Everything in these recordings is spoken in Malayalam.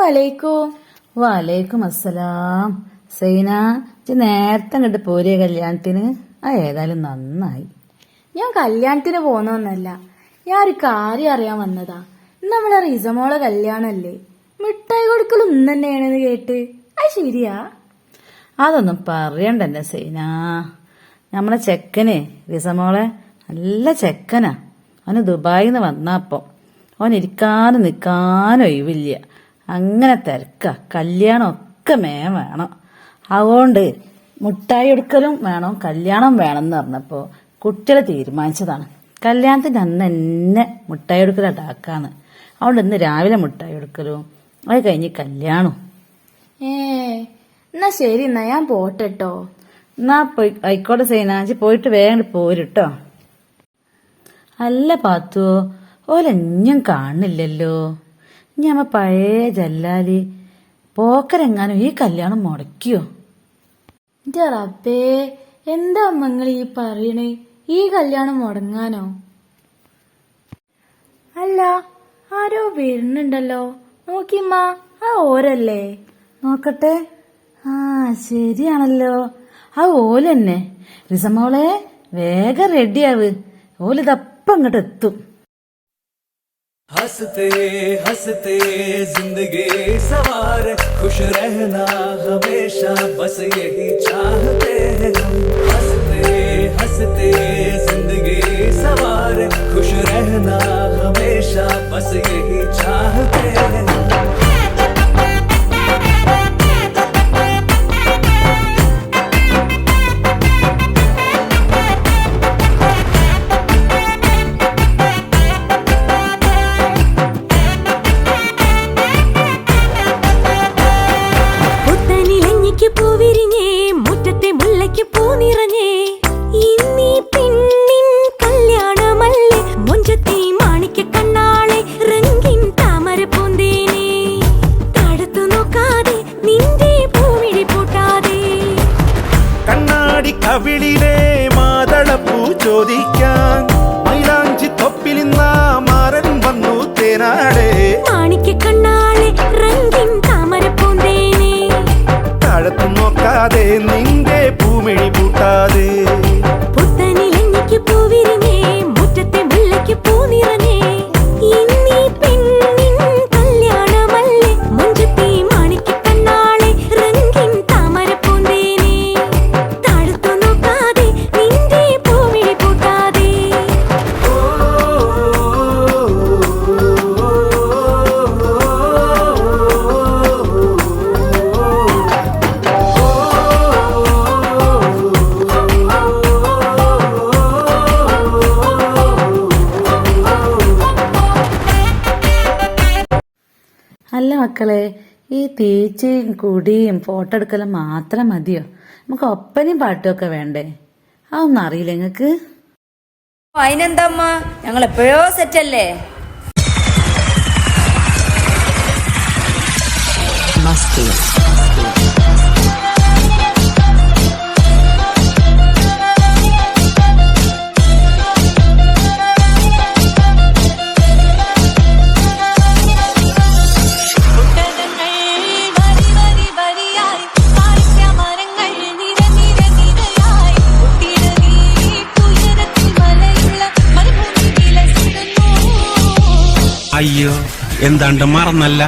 അസ്സലാമലൈക്കും. വലൈക്കും അസ്സലാം. സൈന, നേരത്തെ അങ്ങോട്ട് പോരിയ കല്യാണത്തിന്? ഏതായാലും നന്നായി. ഞാൻ കല്യാണത്തിന് പോന്നൊന്നല്ല, ഞാൻ ഒരു കാര്യം അറിയാൻ വന്നതാ. നമ്മളെ റിസമോളെ കല്യാണല്ലേ, മിഠായി കൊടുക്കലും ഇന്ന് തന്നെയാണെന്ന് കേട്ട്. അത് ശരിയാ? അതൊന്നും പറയണ്ടെന്നെ സൈന. നമ്മളെ ചെക്കന് റിസമോളെ നല്ല ചെക്കനാ. അവന് ദുബായിന്ന് വന്നപ്പോ അവൻ ഇരിക്കാനും നിൽക്കാനും ഒഴിവില്ല. അങ്ങനെ തിരക്ക. കല്യാണം ഒക്കെ വേണം. അതുകൊണ്ട് മുട്ടായി എടുക്കലും വേണം, കല്യാണം വേണമെന്ന് പറഞ്ഞപ്പോ കുട്ടികളെ തീരുമാനിച്ചതാണ് കല്യാണത്തിന്റെ അന്ന് എന്നെ മുട്ടായി എടുക്കലുണ്ടാക്കാന്ന്. അതുകൊണ്ട് ഇന്ന് രാവിലെ മുട്ടായി എടുക്കലും അത് കഴിഞ്ഞ് കല്യാണം. എന്നാ ശരി, എന്നാ ഞാൻ പോട്ടെട്ടോ. എന്നാ ആയിക്കോട്ടെ സൈനാജി, പോയിട്ട് വേഗം പോരുട്ടോ. അല്ല പാത്തുവോ, ഓലെഞ്ഞും കാണില്ലല്ലോ. ഇനി നമ്മ പഴയ ജല്ലാലി പോക്കരെങ്ങാനും ഈ കല്യാണം മുടക്കിയോ? എന്റെ റബ്ബേ, എന്താ അമ്മങ്ങൾ ഈ പറയണേ? ഈ കല്യാണം മുടങ്ങാനോ? അല്ല, ആരോ വരുന്നുണ്ടല്ലോ. നോക്കിമ്മ, ആ ഓരല്ലേ? നോക്കട്ടെ. ആ ശരിയാണല്ലോ, ആ ഓലെന്നെ. റിസമോളെ വേഗം റെഡിയാവ്, ഓലിതപ്പം അങ്ങോട്ട് എത്തും. हंसते हंसते जिंदगी सवार, खुश रहना हमेशा बस यही चाहते हैं हम। हंसते हंसते जिंदगी सवार, खुश रहना हमेशा बस यही चाहते हैं हम। കവിളിലെ മാതളപ്പൂ ചോദിക്കാൻ മൈലാഞ്ചി തൊപ്പിലിന്ന മാരൻ വന്നു തേനാടെ. മാണിക്ക കണ്ണാളെ രംഗിൻ താമര പൂന്തേനെ, താഴത്തു നോക്കാതെ നിന്റെ പൂമിഴി പൂട്ടാതെ. പുത്തനിലഞ്ഞിക്ക് പൂവിരിഞ്ഞേ, മുറ്റത്തെ മുല്ലയ്ക്ക് പൂ നിറഞ്ഞേ. ഇന്നീ പെണ്ണിൻ കല്യാണമല്ലേ, മുഞ്ചത്തി മാണിക്ക കണ്ണാളെ രംഗിൻ താമര പൂന്തേനെ, താഴത്തു നോക്കാതെ നിന്റെ പൂമിഴി പൂട്ടാതെ. അല്ല മക്കളെ, ഈ തീച്ചയും കുടിയും ഫോട്ടോ എടുക്കലും മാത്രം മതിയോ? നമുക്ക് ഒപ്പനയും പാട്ടും ഒക്കെ വേണ്ടേ? അതൊന്നും അറിയില്ല നിങ്ങക്ക്? അതിനെന്തമ്മ, ഞങ്ങൾ എപ്പോഴോ സെറ്റല്ലേ. അയ്യോ, എന്താണ്ട് മറന്നല്ല.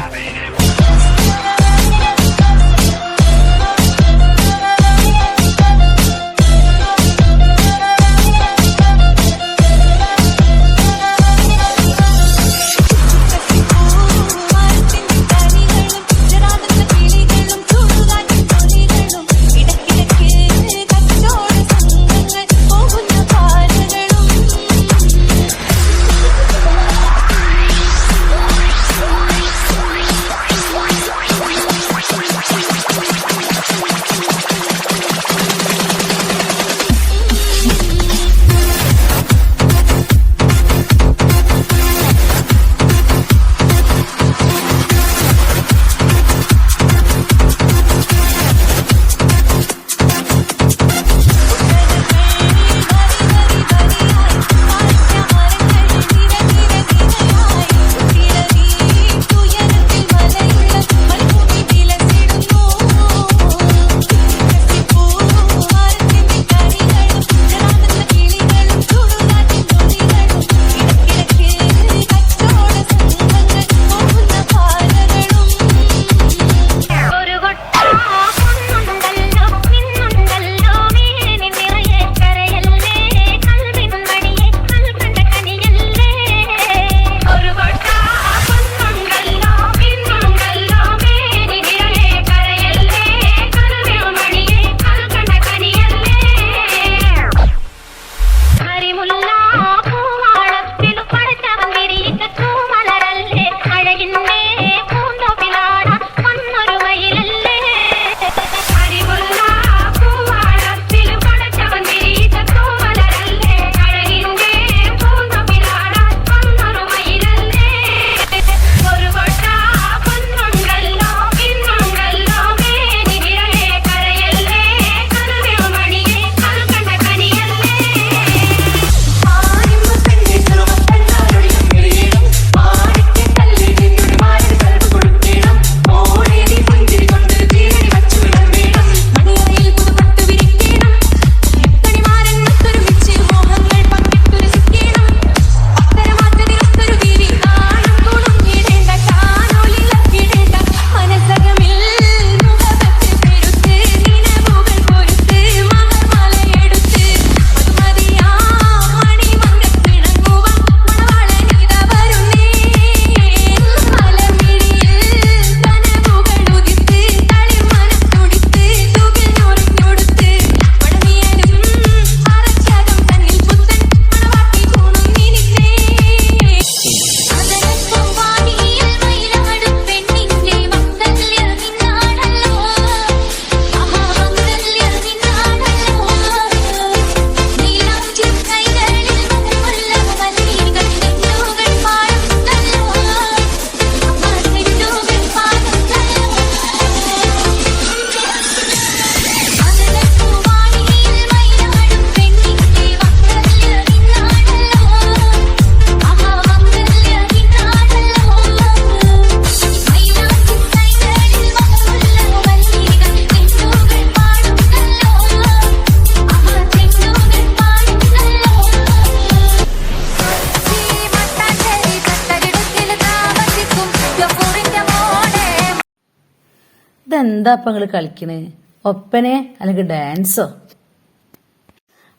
ഇതെന്താ ഇപ്പൊ നിങ്ങള് കളിക്കണേ? ഒപ്പനെ അല്ലെങ്കിൽ ഡാൻസോ?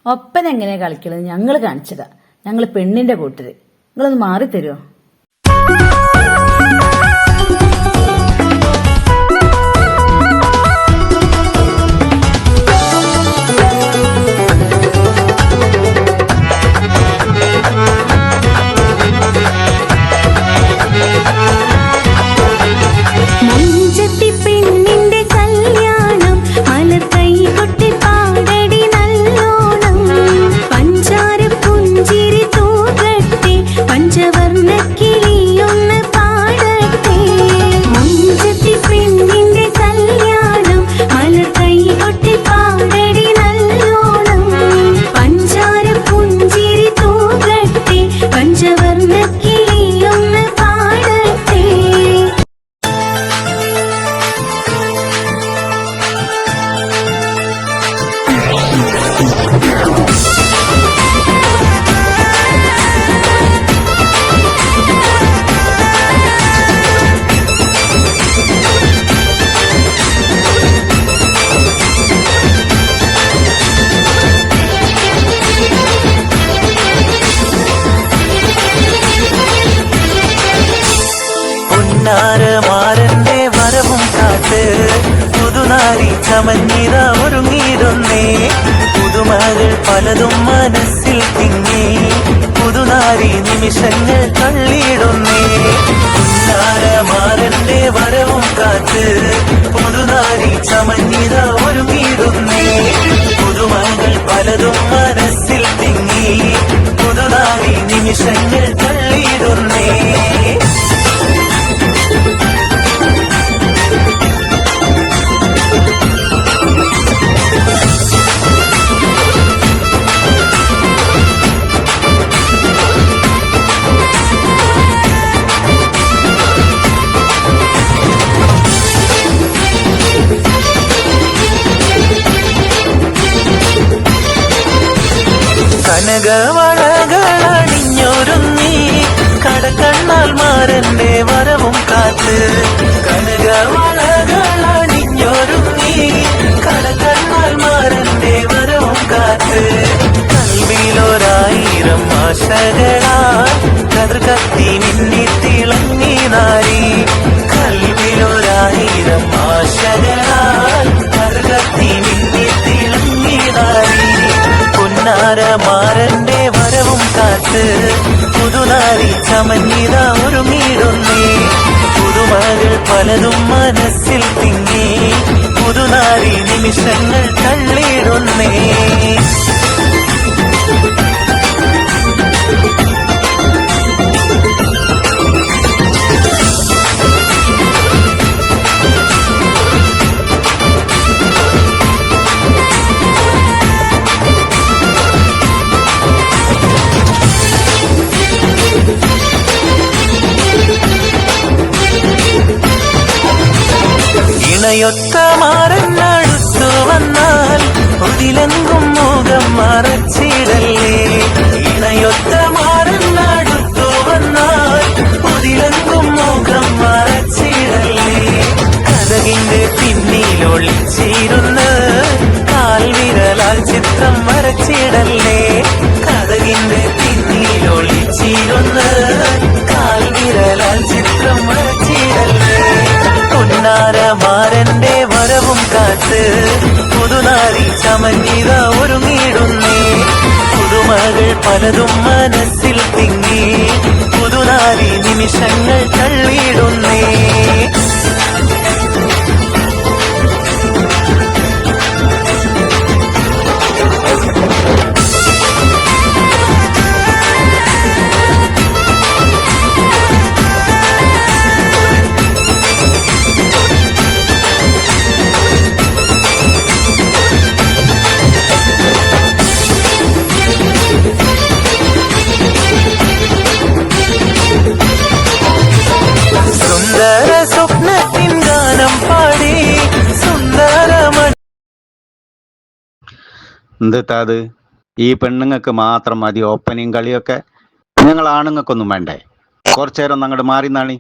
ഒപ്പന എങ്ങനെയാ കളിക്കണത് ഞങ്ങൾ കാണിച്ചതാ. ഞങ്ങൾ പെണ്ണിന്റെ കൂട്ടര്. നിങ്ങളൊന്ന് മാറി തരുമോ? മഞ്ചത്തി പെണ്ണിന്റെ കല്യാണം മലർക്കൈ കൊട്ടി പാടടി നല്ലോണം പഞ്ചാര പുഞ്ചിരി തൂകട്ടെ പഞ്ചവർണ്ണ കിളിയൊന്ന് പാടട്ടെ മഞ്ചത്തി പെണ്ണിന്റെ കല്യാണം മലർക്കൈ കൊട്ടി പാടടി നല്ലോണം പഞ്ചാര പുഞ്ചിരി തൂകട്ടെ പഞ്ചവർണ്ണ കിളിയൊന്ന് പാടട്ടെ. പൊന്നാരമാരന്റെ വരവും കാട്ട് പുതുനാരി ചമഞ്ഞിത ഒരുങ്ങിയിരുന്നേ പുതുമകൾ പലതും മനസ്സിൽ തിങ്ങി പുതുനാരി നിമിഷങ്ങൾ തള്ളിയിടുന്നേ പൊന്നാരമാരന്റെ വരവും കാട്ട് പുതുനാരി ചമഞ്ഞിത ഒരുങ്ങിയിരുന്നേ പുതുമകൾ പലതും മനസ്സിൽ തിങ്ങി പുതുനാരി നിമിഷങ്ങൾ തള്ളിയിടുന്നേ. കനകവളകളണിഞ്ഞൊരുങ്ങി കടക്കണ്ണാൽ മാരന്റെ വരവും കാത്ത് കനകവളകളണിഞ്ഞൊരുങ്ങി കടക്കണ്ണാൽ മാരന്റെ വരവും കാത്ത് കൽവിലൊരായിരം ആശകളാൽ കതിർ കത്തി മിന്നി തിളങ്ങി നാരി കൽവിലൊരായിരം ആശകളാൽ കതിർ കത്തി മിന്നി തിളങ്ങി നാരി പൊന്നാരമാരന്റെ വരവും കാത്ത് പുതുനാരി ചമഞ്ഞിത ഒരുങ്ങിടുന്നേ പുതുമകൾ പലതും മനസ്സിൽ തിങ്ങി പുതുനാരി നിമിഷങ്ങൾ തള്ളിയിടുന്നേ. ഇണയൊത്ത മാറന്നടുത്തു വന്നാൽ ഒതിലെങ്കും മുഖം മറച്ചിടല്ലേ ഇണയൊത്ത മാറന്നടുത്തു വന്നാൽ ഒതിലെങ്കും മുഖം മറച്ചിടല്ലേ കഥകിന്റെ പിന്നിലൊളിച്ചിരുന്ന് കാൽവിരലാൽ ചിത്രം വരച്ചിടല്ലേ കഥകിന്റെ പിന്നിലൊളിച്ചിരുന്ന് കാൽവിരലാൽ ചിത്രം വരച്ചിടല്ലേ പൊന്നാരമാരന്റെ വരവും കാത്ത് പുതുനാരി ചമഞ്ഞിത ഒരുങ്ങിടുന്നേ പുതുമകൾ പലതും മനസ്സിൽ തിങ്ങി പുതുനാരി നിമിഷങ്ങൾ തള്ളിയിടുന്നേ. സുന്ദര സ്വപ്നത്തിൻ ഗാനം പാടി സുന്ദരമ എന്തിട്ടാത് ഈ പെണ്ണുങ്ങൾക്ക് മാത്രം മതി ഒപ്പനയും കളിയൊക്കെ? ഞങ്ങൾ ആണുങ്ങൾക്കൊന്നും വേണ്ടേ? കുറച്ചു നേരം അങ്ങോട്ട് മാറി നാളി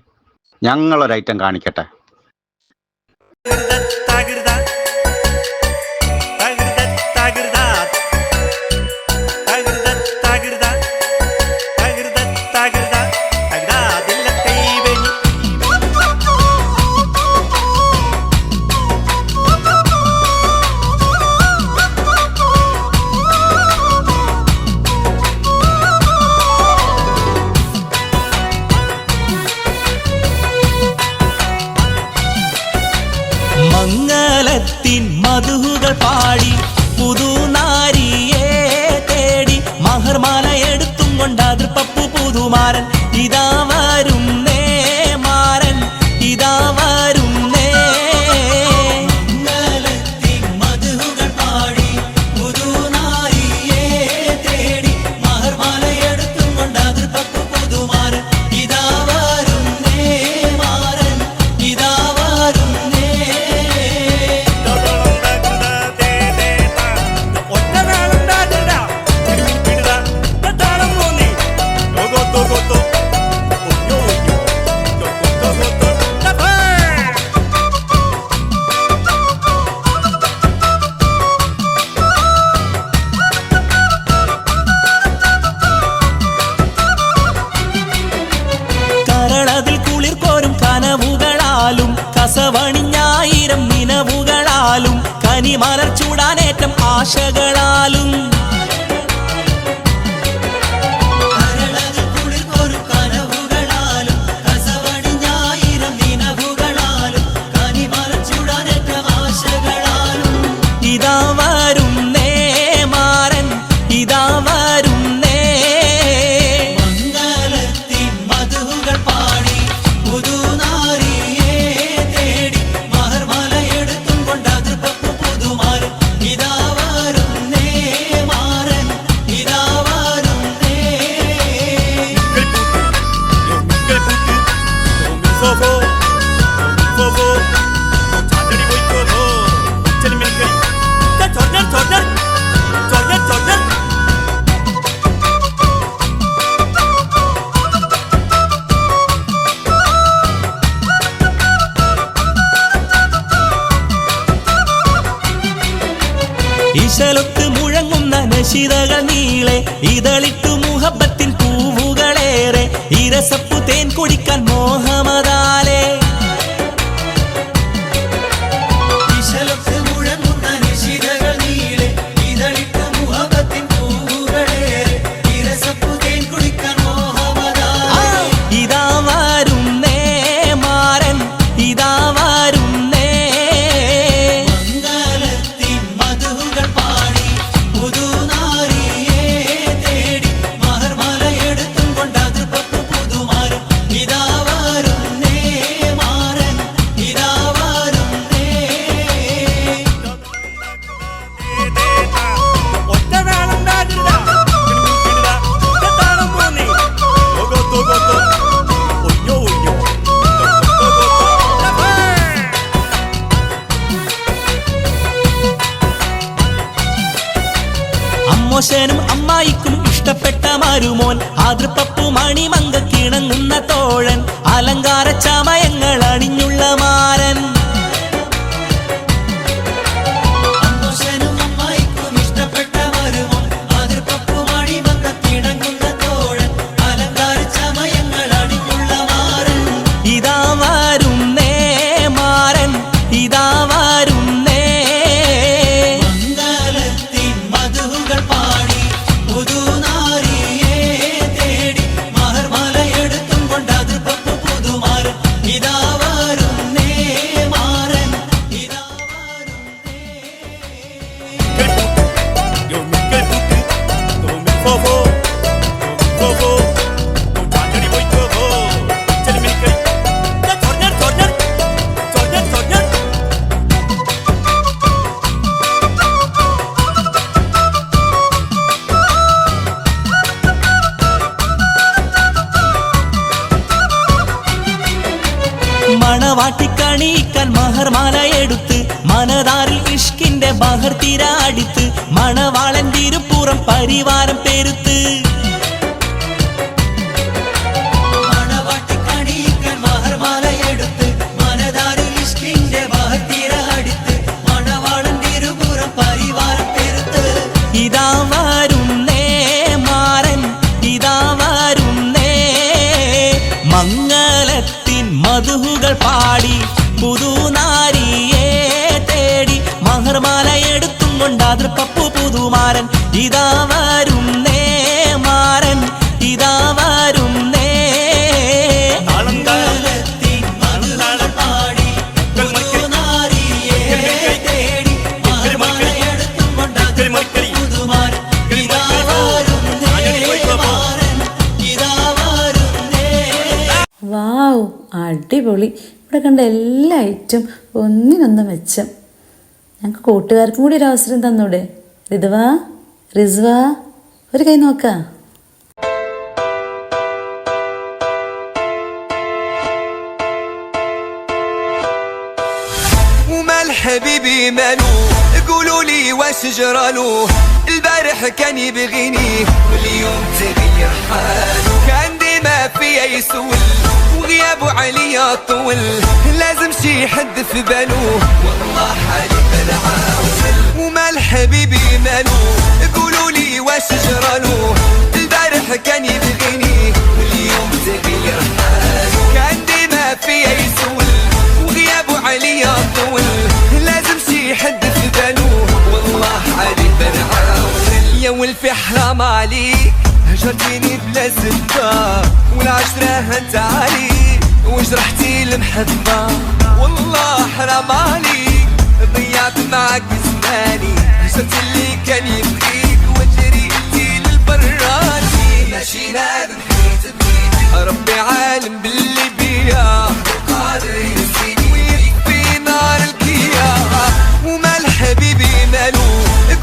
ഞങ്ങളൊരൈറ്റം കാണിക്കട്ടെ. മധുഹുകൾ പാടി പുതുനാരിയെ തേടി മഹർമാല എടുത്തും കൊണ്ട് അതിർപ്പപ്പു പുതുമാരൻ ഇതാ വരുന്നേ മാരൻ ഇതാ വരുന്നേ മധുഹുകൾ പാടി പുതുനാരിയെ തേടി മഹർമാല എടുത്തും കൊണ്ട് അതിർപ്പപ്പു പുതുമാരൻ ഇതാ വരുന്നേ മാരൻ ഇതാ വരുന്നേ. കരളതിൽ കുളിർ കോരും കനവുകളാലും കസവണിഞ്ഞായിരം നിനവുകളാലും കനിമലർ ചൂടാനേറ്റം ആശകളാലും ഇതാ വരുന്നേ മാരൻ ഇതാ വരുന്നേ മംഗളത്തിൻ മധുകൾ പാടി പുതുനാരിയെ തേടി മഹർമാല എടുത്തും കൊണ്ട് അതിർപ്പപ്പു പുതുമാരൻ ഇതാ വരുന്നേ മാരൻ ഇതാ വരുന്നേ. ഇശലൊത്ത് മുഴങ്ങുന്ന നശിതകൾ നീളെ ഇതളിട്ടു മുഹബത്തിൻ പൂവുകളേറെ ഇരസപ്പു തേൻ കുടിക്കാൻ മോഹമതാലേ ഇശലൊത്ത് മുഴങ്ങുന്ന നശിതകൾ നീളെ ഇതളിട്ടു മുഹബത്തിൻ പൂവുകളേറെ ഇരസപ്പു തേൻ കുടിക്കാൻ മോഹമതാലേ ഇതാ വരുന്നേ മാരൻ ഇതാ വരുന്നേ മംഗളത്തിൻ മധുകൾ പാടി പുതുനാരിയെ തേടി മഹർമാല എടുത്തും കൊണ്ട് അതിർപ്പപ്പു പുതുമാരൻ ഇതാ വരുന്നേ മാരൻ ഇതാ വരുന്നേ. അമ്മോശനും അമ്മായിക്കും ഇഷ്ടപ്പെട്ട മരുമോൻ അതിർപ്പപ്പു മണിമങ്ക കിണങ്ങുന്ന തോഴൻ അലങ്കാര ചമയങ്ങൾ അണിഞ്ഞുള്ള മാരൻ അമ്മോശനും അമ്മായിക്കും ഇഷ്ടപ്പെട്ട മരുമോൻ അതിർപ്പപ്പു മണിമങ്ക കിണങ്ങുന്ന തോഴൻ അലങ്കാര ചമയങ്ങൾ അണിഞ്ഞുള്ള മാരൻ ഇതാ വരുന്നേ മാരൻ ഇതാ വരുന്നേ മംഗളത്തിൻ മധുകൾ പാടി പുതുനാരിയെ തേടി മഹർമാല എടുത്തും കൊണ്ട് അതിർപ്പപ്പു പുതുമാരൻ ഇതാ വരുന്നേ മാരൻ ഇതാ വരുന്നേ. മണവാട്ടിക്കണിയിക്കാൻ മഹർമാല എടുത്ത് മനതാരിൽ ഇഷ്കിന്റെ ബഹർ തിരാടിത്ത് മണവാളൻ തിരുപ്പുറം പരിവാരം പെരുത്ത് മണവാട്ടിക്കണിയിക്കാൻ മഹർമാല എടുത്ത് മനതാരിൽ ഇഷ്കിന്റെ ബഹർ തിരാടിത്ത് മണവാളൻ തിരുപ്പുറം പരിവാരം പെരുത്ത് ഇതാ വരുന്നേ മാരൻ ഇതാ വരുന്നേ മംഗളത്തിൻ മധുകൾ പാടി പുതുനാരിയെ തേടി മഹർമാല എടുത്തും കൊണ്ട് അതിർപ്പപ്പു പുതുമാരൻ ഇതാ വരുന്നേ മാ അടിപൊളി. ഇവിടെ കണ്ട എല്ലാ ഐറ്റും ഒന്നിനൊന്ന് മെച്ചം. ഞങ്ങൾക്ക് കൂട്ടുകാർക്കും കൂടി ഒരു അവസരം തന്നൂടെ? റിസ്വ ഒരു കൈ നോക്കാം. حبيبي مالو قولوا لي واش جرالو البارح كان يبغيني واليوم تغير حاله كان ديما فيا يسول وغيابه عليا طول لازم شي حد في بالو والله حالي بنعاول ومال حبيبي مالو قولوا لي واش جرالو البارح كان يبغيني واليوم تغير حاله كان ديما فيا يسول وغيابه عليا طول لازم شي حد في بالو والله عليك بنعاول يا ولفي حرام عليك هجرتيني بلا سبة والعشرة هنت عليك وجرحتي المحبة والله حرام عليك ضيعت معك زماني هجرت اللي كان يبغيك وجريتي للبراني ماشي نادم حيت بيك ربي عالم باللي بيا قادر ينسيني ويكفي نار الكيا ومال حبيبي مالو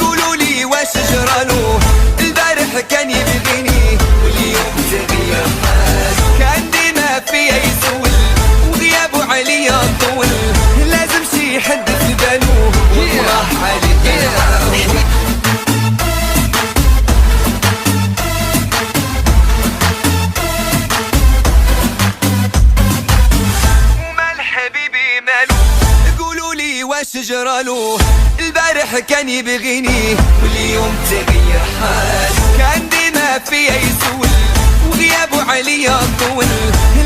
قولوا لي واش جرالو البارح كان يبغيني واليوم تغير حاله كان ديما فيا يسول وغيابه عليا طول لازم شي حد في بالو والله عليك ومال حبيبي مالو قولوا لي واش جرالو البارح كان يبغيني واليوم تغير حاله كان ديما فيا يسول وغيابه عليا طول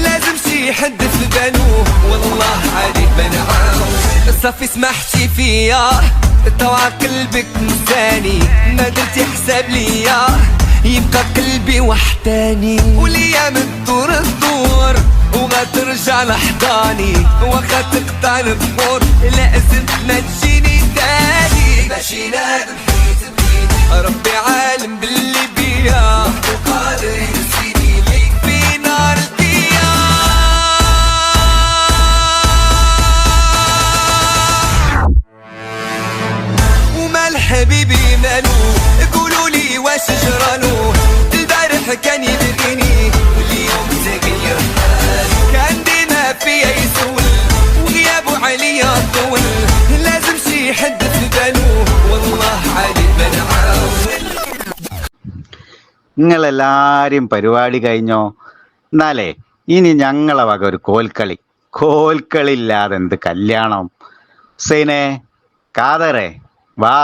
لازم شي حد في بالو والله عليك بنعاول صافي سمحتي فيا طوع قلبك نساني ما درتي حساب ليا يبقى قلبي وحداني والايام تدور الدور وغترجع لحضاني وخا تقطع البحور لازم ما تجيني تاني ماشي نادم حيت بيك ربي عالم باللي بيا وقادر ينسيني ليك في نار الديا ومال حبيبي مالو قولوا لي واش جرالو البارح كان يبغيني واليوم تغير حاله كان ديما فيا يسول وغيابه عليا طول لازم شي حد في بالو والله عليك بنعاول നിങ്ങളെല്ലാരും പരിപാടി കഴിഞ്ഞോ? എന്നാലേ ഇനി ഞങ്ങളെ വക ഒരു കോൽക്കളി ഇല്ലാതെ എന്ത് കല്യാണം? ഹുസൈനെ, കാതറെ, വാ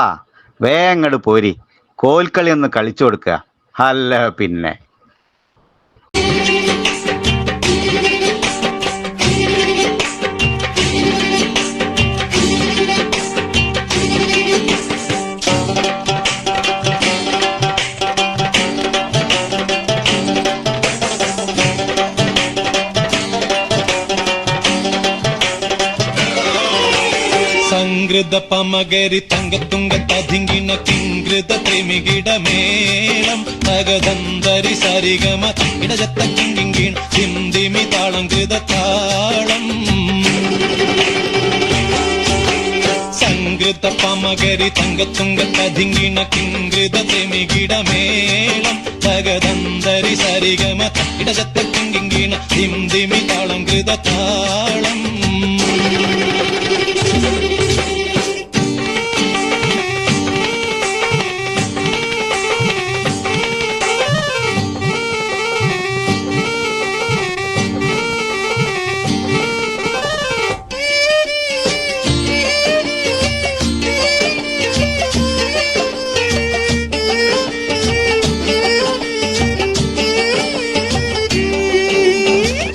വേങ്ങട് പോരി, കോൽക്കളി ഒന്ന് കളിച്ചു കൊടുക്കുക. അല്ല പിന്നെ സംഗൃത പമകരി തങ്കത്തുങ്ക തതിങ്കിണ കിങ്കൃത ത്രിമികിട മേളം തകതന്തരി സരിഗമ ഇടജത്ത കിങ്കിണ ചിന്തിമി താളം കൃത താളം സംഗൃത പമകരി തങ്കത്തുങ്ക തതിങ്കിണ കിങ്കൃത ത്രിമികിട മേളം തകതന്തരി സരിഗമ ഇടജത്ത കിങ്കിണ ചിന്തിമി താളം കൃത താളം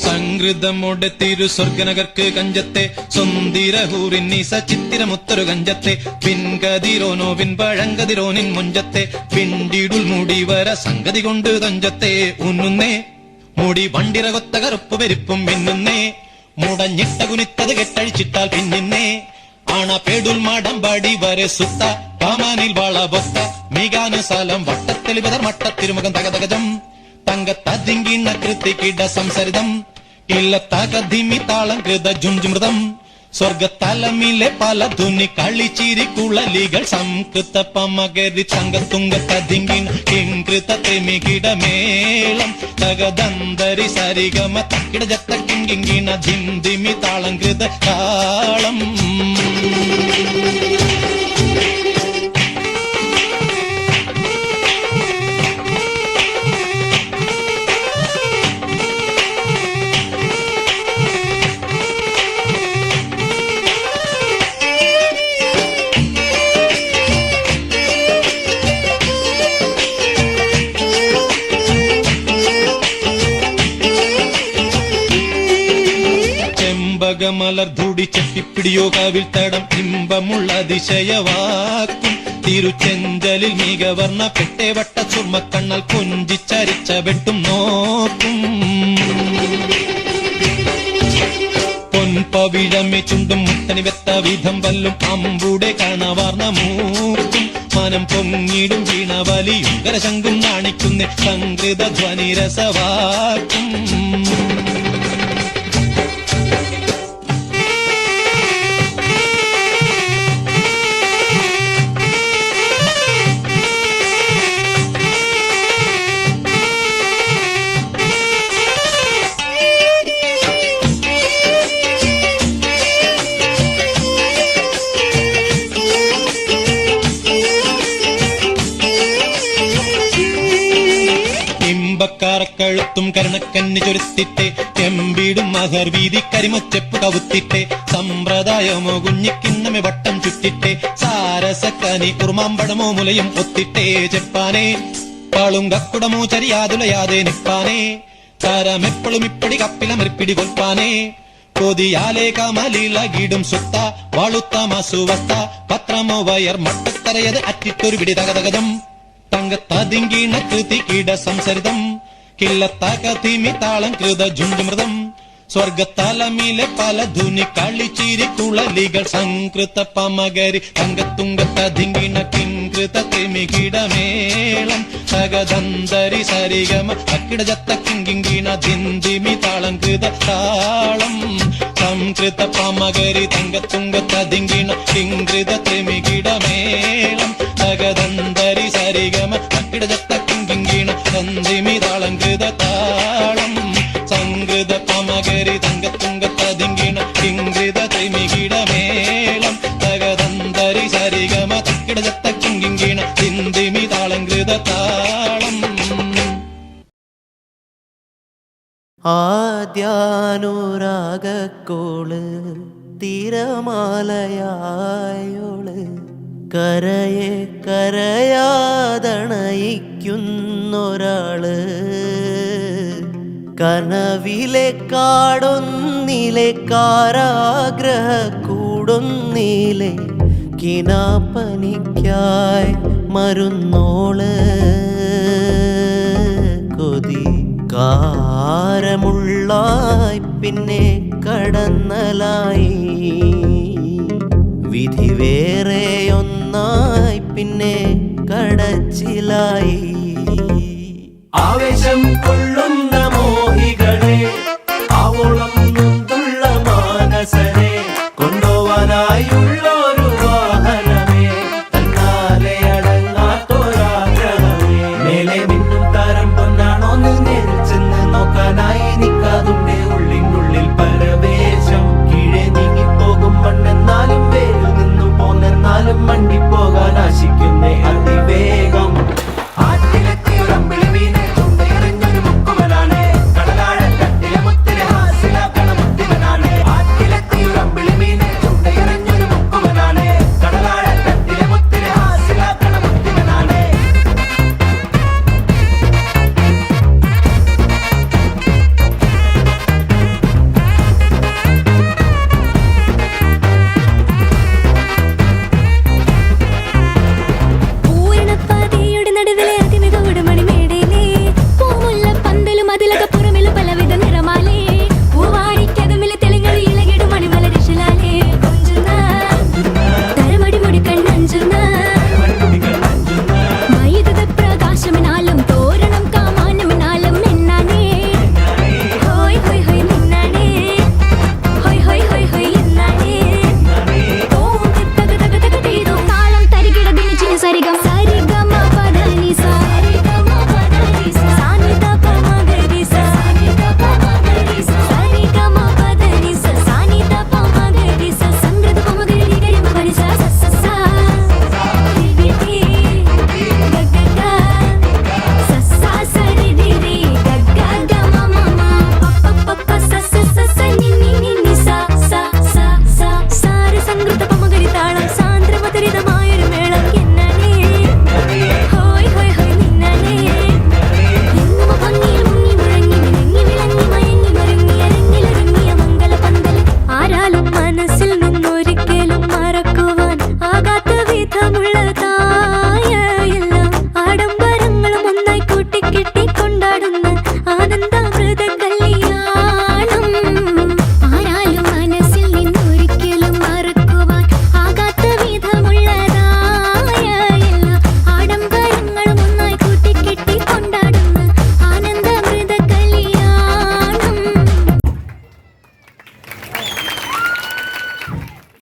സംഗൃതമോടെ തിരു സ്വർഗനഗർക്ക് കഞ്ചത്തെ സുന്ദിരഹൂറിന്നീസ ചിത്തിരമുത്തൊരു കഞ്ചത്തെ പിൻകതിരോനോ പിൻപഴങ്കതിരോനിൻ മുഞ്ചത്തെ പിണ്ടിടുൽ മുടിവര സംഗതി കൊണ്ട് തഞ്ചത്തെ ഉന്നുന്നേ മുടി വണ്ടിറകൊത്ത കറുപ്പ് പെരുപ്പും പിന്നുന്നേ മുടഞ്ഞിട്ട കുനിത്തത് കെട്ടഴിച്ചിട്ടാൽ പിന്നിന്നേ ആണ പേടുൽ മാടമ്പാടി വരെ സുത്ത കാമാനിൽ വളബൊത്ത മികാനുസാലം വട്ടത്തിൽ വിതർ മട്ടത്തിരുമുഖം തകതകജം തങ്കത്തതിങ്കിണ കൃത്തിക്കിട സംസരിതം ഇല്ലത്തകധിമി താളം കൃത ജുംജുമൃതം സ്വർഗത്തലമിലെ പല ധുനി കളിച്ചിരി കുളലികൾ സംകൃത പമകരി തങ്കത്തുങ്ക തതിങ്കിൻ കിങ്കൃത തെമികിടമേളം തകദന്തരി സരിഗമ തക്കിട ജത്ത കിങ്കിങ്കിണ ധിന്ദിമി താളം കൃത താളം. മലർധൂടി ചെട്ടിപ്പിടിയോ കാവിൽ തടം ഇമ്പമുള്ള അതിശയവാക്കും തിരുച്ചെഞ്ചലിൽ മികവർണ്ണ പെട്ടേ വട്ട സുർമ്മക്കണ്ണൽ കൊഞ്ചിച്ചരിച്ച വെട്ടും നോക്കും പൊൻപവിഴമേ ചുണ്ടും മുത്തണി വെത്ത വിധം വല്ലും അമ്പൂടെ കാണവാർന്ന മൂക്കും മനം പൊങ്ങിടും വീണവലിയും കരശങ്കും നാണിക്കുന്ന സംകൃത ധ്വനി രസവാക്കും. കഴുത്തും കരുണക്കന്നി ചൊരുത്തിട്ടെ എമ്പീടും മഹർ വീതി കരിമൊച്ചെപ്പ് കവുത്തിട്ടെ സമ്പ്രദായമോ കുഞ്ഞിക്കിണ്ണമെ വട്ടം ചുറ്റിട്ടെ സാരസക്കനി കുറുമാമ്പടമോ മുലയും ഒത്തിട്ടേ ചെപ്പാനേ പാളുങ്കക്കുടമോ ചരിയാതുലയാതെ നിപ്പാനേ കരമെപ്പോഴും ഇപ്പടി കപ്പിലമെറിപ്പിടി കൊൽപ്പാനേ കൊതിയാലേ കമലിളകിടും സുത്ത വാളുത്ത മസുവസ്ത പത്രമോ വയർ മട്ടത്തറയത് അറ്റിട്ടൊരു പിടി തകതകതം തങ്കത്തതിങ്കിണ കൃതി കീട സംസരിതം കില്ലത്തകതിമി താളം കൃത ജുംജുമൃതം സ്വർഗത്തലമിലെ പല ധുനി കളിച്ചിരി കുളലികൾ സംകൃത പമകരി തങ്കത്തുങ്കത്തതിങ്കിണ കിങ്കൃത തിമികിടമേളം തകദന്തരി സരിഗമ തക്കിട ജത്ത കിങ്കിങ്കിണ ധിന്ദിമി താളം കൃത താളം സംകൃത പമകരി തങ്കത്തുങ്കത്തതിങ്കിണ കിങ്കൃത തിമികിടമേളം തകദന്തരി സരിഗമ തക്കിട ജത്ത കിങ്കിങ്കിണ ധിന്ദിമി താളം കൃത താളം സംകൃത പമകരി തങ്കത്തുങ്കത്തതിങ്കിണ കിങ്കൃത തിമികിടമേളം തകദന്തരി സരിഗമ തക്കിട ജത്ത കിങ്കിങ്കിണ ധിന്ദിമി താളം കൃത താളം. ആദ്യാനുരാഗക്കോള് തിരമാലയായോള് കരയെ കരയാതണയിക്കുന്നൊരാള് കനവിലെ കാടൊന്നിലെ കാരാഗ്രഹ കൂടൊന്നിലെ കിനാപ്പനിക്കായി മരുന്നോള് കൊതി കാരമുള്ളായി പിന്നെ കടന്നലായി വിധി വേറെയൊന്നായി പിന്നെ കടച്ചിലായി ആവേശം കൊള്ള